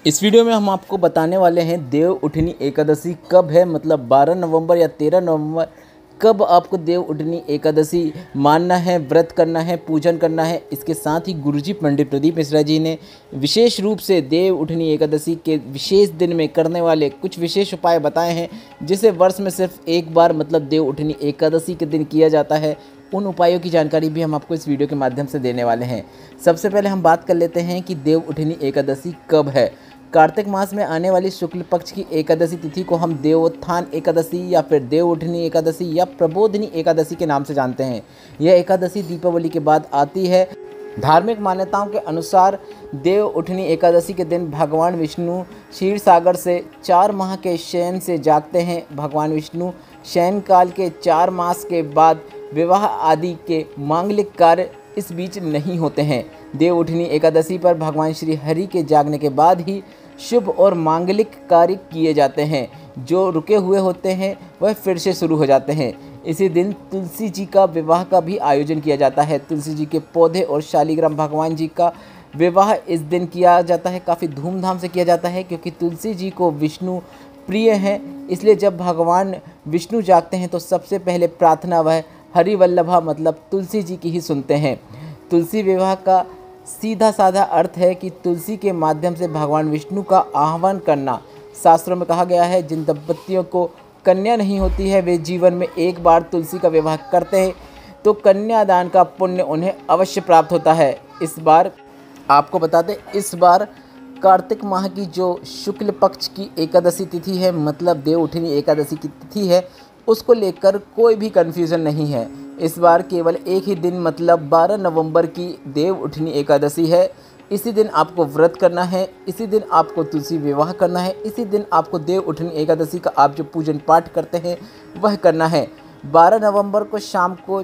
इस वीडियो में हम आपको बताने वाले हैं देव उठनी एकादशी कब है, मतलब 12 नवंबर या 13 नवंबर कब आपको देव उठनी एकादशी मानना है, व्रत करना है, पूजन करना है। इसके साथ ही गुरुजी पंडित प्रदीप मिश्रा जी ने विशेष रूप से देव उठनी एकादशी के विशेष दिन में करने वाले कुछ विशेष उपाय बताए हैं, जिसे वर्ष में सिर्फ एक बार मतलब देव उठनी एकादशी के दिन किया जाता है। उन उपायों की जानकारी भी हम आपको इस वीडियो के माध्यम से देने वाले हैं। सबसे पहले हम बात कर लेते हैं कि देव उठनी एकादशी कब है। कार्तिक मास में आने वाली शुक्ल पक्ष की एकादशी तिथि को हम देवोत्थान एकादशी या फिर देव उठनी एकादशी या प्रबोधिनी एकादशी के नाम से जानते हैं। यह एकादशी दीपावली के बाद आती है। धार्मिक मान्यताओं के अनुसार देव उठनी एकादशी के दिन भगवान विष्णु क्षीर सागर से 4 माह के शयन से जागते हैं। भगवान विष्णु शयन काल के 4 मास के बाद विवाह आदि के मांगलिक कार्य इस बीच नहीं होते हैं। देव उठनी एकादशी पर भगवान श्री हरि के जागने के बाद ही शुभ और मांगलिक कार्य किए जाते हैं। जो रुके हुए होते हैं वह फिर से शुरू हो जाते हैं। इसी दिन तुलसी जी का विवाह का भी आयोजन किया जाता है। तुलसी जी के पौधे और शालिग्राम भगवान जी का विवाह इस दिन किया जाता है। काफ़ी धूमधाम से किया जाता है क्योंकि तुलसी जी को विष्णु प्रिय हैं। इसलिए जब भगवान विष्णु जागते हैं तो सबसे पहले प्रार्थना वह हरिवल्लभा मतलब तुलसी जी की ही सुनते हैं। तुलसी विवाह का सीधा साधा अर्थ है कि तुलसी के माध्यम से भगवान विष्णु का आह्वान करना। शास्त्रों में कहा गया है, जिन दंपतियों को कन्या नहीं होती है वे जीवन में एक बार तुलसी का विवाह करते हैं तो कन्यादान का पुण्य उन्हें अवश्य प्राप्त होता है। इस बार आपको बता दें, इस बार कार्तिक माह की जो शुक्ल पक्ष की एकादशी तिथि है, मतलब देव उठनी एकादशी की तिथि है, उसको लेकर कोई भी कन्फ्यूज़न नहीं है। इस बार केवल एक ही दिन मतलब 12 नवंबर की देव उठनी एकादशी है। इसी दिन आपको व्रत करना है, इसी दिन आपको तुलसी विवाह करना है, इसी दिन आपको देव उठनी एकादशी का आप जो पूजन पाठ करते हैं वह करना है। 12 नवंबर को शाम को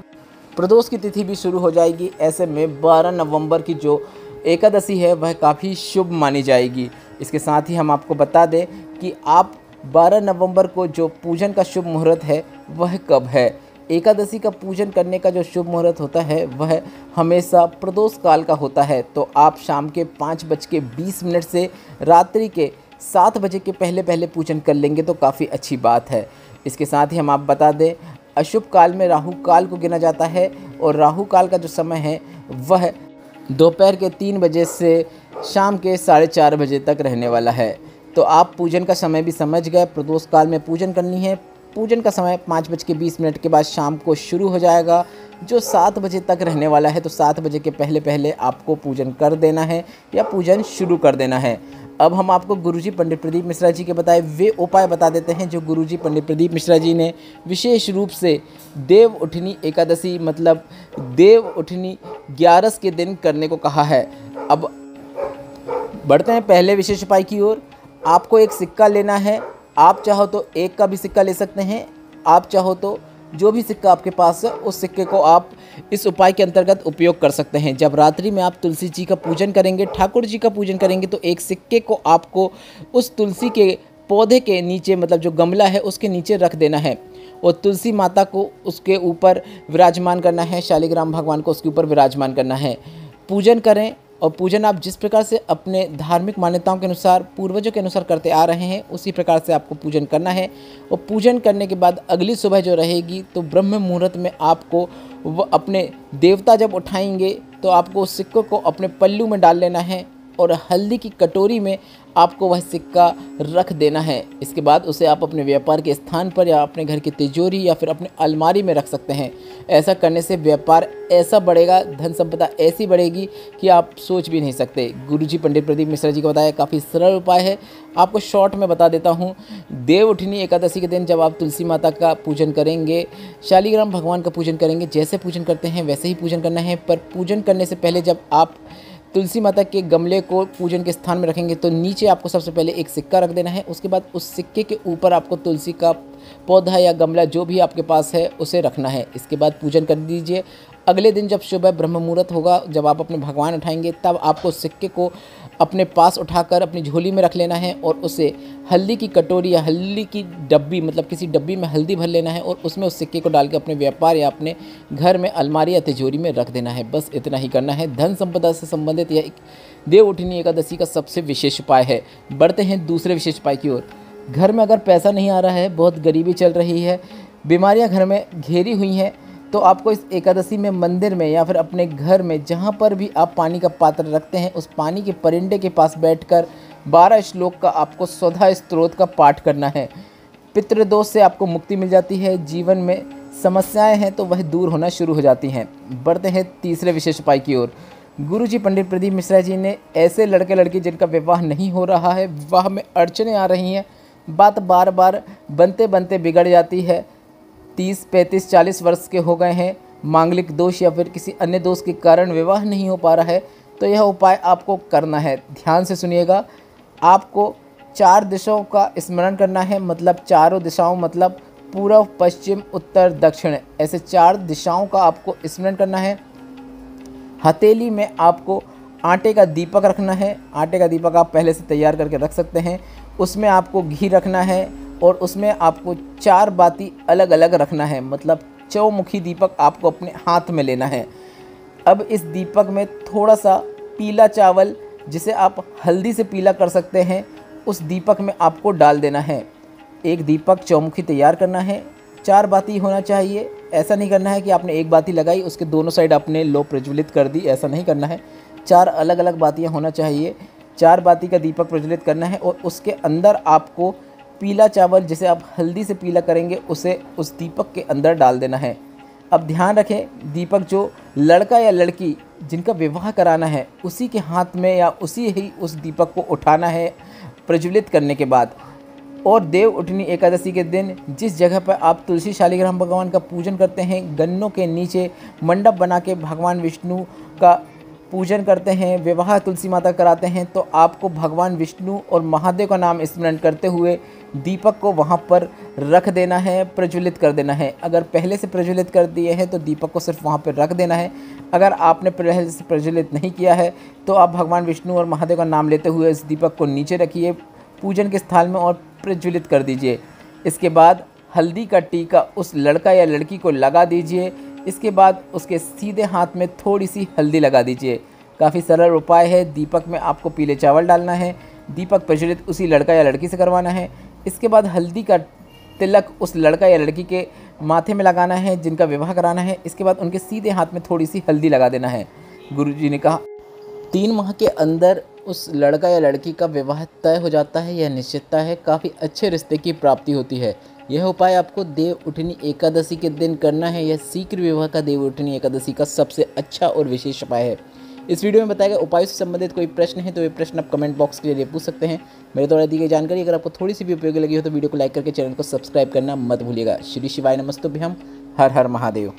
प्रदोष की तिथि भी शुरू हो जाएगी। ऐसे में 12 नवंबर की जो एकादशी है वह काफ़ी शुभ मानी जाएगी। इसके साथ ही हम आपको बता दें कि आप 12 नवंबर को जो पूजन का शुभ मुहूर्त है वह कब है। एकादशी का पूजन करने का जो शुभ मुहूर्त होता है वह हमेशा प्रदोष काल का होता है। तो आप शाम के 5:20 से रात्रि के 7 बजे के पहले पूजन कर लेंगे तो काफ़ी अच्छी बात है। इसके साथ ही हम आप बता दें, अशुभ काल में राहु काल को गिना जाता है और राहु काल का जो समय है वह दोपहर के 3 बजे से शाम के 4:30 बजे तक रहने वाला है। तो आप पूजन का समय भी समझ गए। प्रदोष काल में पूजन करनी है। पूजन का समय 5:20 के बाद शाम को शुरू हो जाएगा, जो 7 बजे तक रहने वाला है। तो 7 बजे के पहले आपको पूजन कर देना है या पूजन शुरू कर देना है। अब हम आपको गुरुजी पंडित प्रदीप मिश्रा जी के बताए वे उपाय बता देते हैं जो गुरुजी पंडित प्रदीप मिश्रा जी ने विशेष रूप से देव उठनी एकादशी मतलब देव उठनी 11 के दिन करने को कहा है। अब बढ़ते हैं पहले विशेष उपाय की ओर। आपको एक सिक्का लेना है। आप चाहो तो 1 का भी सिक्का ले सकते हैं। आप चाहो तो जो भी सिक्का आपके पास है उस सिक्के को आप इस उपाय के अंतर्गत उपयोग कर सकते हैं। जब रात्रि में आप तुलसी जी का पूजन करेंगे, ठाकुर जी का पूजन करेंगे, तो एक सिक्के को आपको उस तुलसी के पौधे के नीचे मतलब जो गमला है उसके नीचे रख देना है और तुलसी माता को उसके ऊपर विराजमान करना है। शालिग्राम भगवान को उसके ऊपर विराजमान करना है। पूजन करें और पूजन आप जिस प्रकार से अपने धार्मिक मान्यताओं के अनुसार पूर्वजों के अनुसार करते आ रहे हैं उसी प्रकार से आपको पूजन करना है। और पूजन करने के बाद अगली सुबह जो रहेगी तो ब्रह्म मुहूर्त में आपको वो अपने देवता जब उठाएंगे तो आपको उस सिक्के को अपने पल्लू में डाल लेना है और हल्दी की कटोरी में आपको वह सिक्का रख देना है। इसके बाद उसे आप अपने व्यापार के स्थान पर या अपने घर की तिजोरी या फिर अपने अलमारी में रख सकते हैं। ऐसा करने से व्यापार ऐसा बढ़ेगा, धन संपदा ऐसी बढ़ेगी कि आप सोच भी नहीं सकते। गुरुजी पंडित प्रदीप मिश्रा जी को बताया काफ़ी सरल उपाय है। आपको शॉर्ट में बता देता हूँ। देव उठनी एकादशी के दिन जब आप तुलसी माता का पूजन करेंगे, शालिग्राम भगवान का पूजन करेंगे, जैसे पूजन करते हैं वैसे ही पूजन करना है। पर पूजन करने से पहले जब आप तुलसी माता के गमले को पूजन के स्थान में रखेंगे तो नीचे आपको सबसे पहले एक सिक्का रख देना है। उसके बाद उस सिक्के के ऊपर आपको तुलसी का पौधा या गमला जो भी आपके पास है उसे रखना है। इसके बाद पूजन कर दीजिए। अगले दिन जब सुबह ब्रह्म मुहूर्त होगा, जब आप अपने भगवान उठाएंगे तब आपको सिक्के को अपने पास उठाकर अपनी झोली में रख लेना है और उसे हल्दी की कटोरी या हल्दी की डब्बी मतलब किसी डब्बी में हल्दी भर लेना है और उसमें उस सिक्के को डाल के अपने व्यापार या अपने घर में अलमारी या तिजोरी में रख देना है। बस इतना ही करना है। धन संपदा से संबंधित या देव उठनी एकादशी का सबसे विशेष उपाय है। बढ़ते हैं दूसरे विशेष उपाय की ओर। घर में अगर पैसा नहीं आ रहा है, बहुत गरीबी चल रही है, बीमारियां घर में घेरी हुई हैं, तो आपको इस एकादशी में मंदिर में या फिर अपने घर में जहां पर भी आप पानी का पात्र रखते हैं, उस पानी के परिंदे के पास बैठकर 12 श्लोक का आपको स्वधा स्तोत्र का पाठ करना है। पितृदोष से आपको मुक्ति मिल जाती है। जीवन में समस्याएं हैं तो वह दूर होना शुरू हो जाती हैं। बढ़ते हैं तीसरे विशेष उपाय की ओर। गुरुजी पंडित प्रदीप मिश्रा जी ने ऐसे लड़के लड़की जिनका विवाह नहीं हो रहा है, विवाह में अड़चनें आ रही हैं, बात बार बार बनते बनते बिगड़ जाती है, 30, 35, 40 वर्ष के हो गए हैं, मांगलिक दोष या फिर किसी अन्य दोष के कारण विवाह नहीं हो पा रहा है, तो यह उपाय आपको करना है। ध्यान से सुनिएगा। आपको 4 दिशाओं का स्मरण करना है, मतलब चारों दिशाओं, मतलब पूर्व, पश्चिम, उत्तर, दक्षिण, ऐसे 4 दिशाओं का आपको स्मरण करना है। हथेली में आपको आटे का दीपक रखना है। आटे का दीपक आप पहले से तैयार करके रख सकते हैं। उसमें आपको घी रखना है और उसमें आपको 4 बाती अलग अलग रखना है, मतलब चौमुखी दीपक आपको अपने हाथ में लेना है। अब इस दीपक में थोड़ा सा पीला चावल, जिसे आप हल्दी से पीला कर सकते हैं, उस दीपक में आपको डाल देना है। एक दीपक चौमुखी तैयार करना है। 4 बाती होना चाहिए। ऐसा नहीं करना है कि आपने एक बाती लगाई उसके दोनों साइड आपने लो प्रज्वलित कर दी, ऐसा नहीं करना है। 4 अलग अलग बातियाँ होना चाहिए। 4 बाती का दीपक प्रज्वलित करना है और उसके अंदर आपको पीला चावल, जिसे आप हल्दी से पीला करेंगे, उसे उस दीपक के अंदर डाल देना है। अब ध्यान रखें, दीपक जो लड़का या लड़की जिनका विवाह कराना है, उसी के हाथ में या उसी ही उस दीपक को उठाना है प्रज्वलित करने के बाद। और देव उठनी एकादशी के दिन जिस जगह पर आप तुलसी शालिग्राम भगवान का पूजन करते हैं, गन्नों के नीचे मंडप बना के भगवान विष्णु का पूजन करते हैं, विवाह तुलसी माता कराते हैं, तो आपको भगवान विष्णु और महादेव का नाम स्मरण करते हुए दीपक को वहां पर रख देना है, प्रज्वलित कर देना है। अगर पहले से प्रज्वलित कर दिए हैं तो दीपक को सिर्फ वहां पर रख देना है। अगर आपने पहले से प्रज्वलित नहीं किया है तो आप भगवान विष्णु और महादेव का नाम लेते हुए इस दीपक को नीचे रखिए पूजन के स्थान में और प्रज्वलित कर दीजिए। इसके बाद हल्दी का टीका उस लड़का या लड़की को लगा दीजिए। इसके बाद उसके सीधे हाथ में थोड़ी सी हल्दी लगा दीजिए। काफ़ी सरल उपाय है। दीपक में आपको पीले चावल डालना है, दीपक प्रज्वलित उसी लड़का या लड़की से करवाना है। इसके बाद हल्दी का तिलक उस लड़का या लड़की के माथे में लगाना है जिनका विवाह कराना है। इसके बाद उनके सीधे हाथ में थोड़ी सी हल्दी लगा देना है। गुरुजी ने कहा 3 माह के अंदर उस लड़का या लड़की का विवाह तय हो जाता है, यह निश्चितता है। काफ़ी अच्छे रिश्ते की प्राप्ति होती है। यह उपाय आपको देव उठनी एकादशी के दिन करना है। यह शीघ्र विवाह का देव उठनी एकादशी का सबसे अच्छा और विशेष उपाय है। इस वीडियो में बताया गया उपाय से संबंधित कोई प्रश्न है तो ये प्रश्न आप कमेंट बॉक्स के जरिए पूछ सकते हैं। मेरे द्वारा दी गई जानकारी अगर आपको थोड़ी सी भी उपयोगी लगी हो तो वीडियो को लाइक करके चैनल को सब्सक्राइब करना मत भूलिएगा। श्री शिवाय नमस्तुभ्यम। हर हर महादेव।